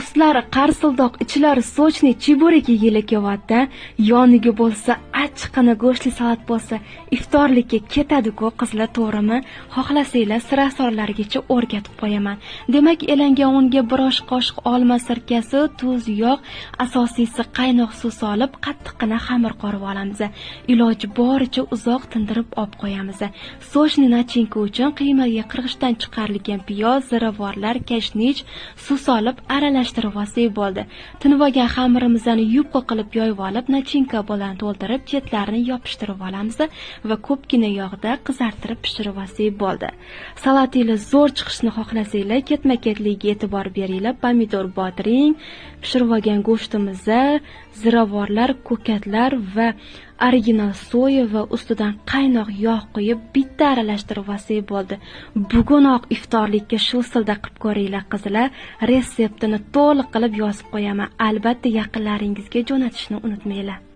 Ustlari qarsildoq, ichlari sochni chiburiki yelekyapti. Yoniga bo'lsa achchiqini go'shtli salat bo'lsa, iftorlikka ketadi-ku qizlar, to'g'rimi? Xohlasanglar sirasorlargacha o'rgatib qo'yaman. Demak, elangan unga bir osh qoshiq olma sirkasi, tuz, yog', asosiysi qaynoq suv solib, qattiqqina xamir qorib olamiz. Iloji boricha uzoq tindirib olib qo'yamiz. Sochni nachinka uchun qiymaga qirg'ichdan chiqarilgan piyoz, ziravorlar, kashnich, suv solib aralashtirib olsak bo'ldi. Tinib olgan xamirimizni yupqa qilib yoyib olib, nachinka bilan to'ldirib, chetlarini yopishtirib olamiz va ko'pgina yog'da qizartirib pishirib olsak bo'ldi. Salatingiz zo'r chiqishini xohlasanglar, ketma-ketligiga e'tibor beringlar. Pomidor botiring, pishirib olgan go'shtimizni, ziravorlar, ko'katlar va original soya va ustidan qaynoq yog' qo'yib bitta aralashtirib olsak bo'ldi. Bugunoq iftorlikka shu usulda qilib ko'ringlar qizlar. Retseptini to'liq qilib yozib qo'yaman. Albatta yaqinlaringizga jo'natishni unutmanglar.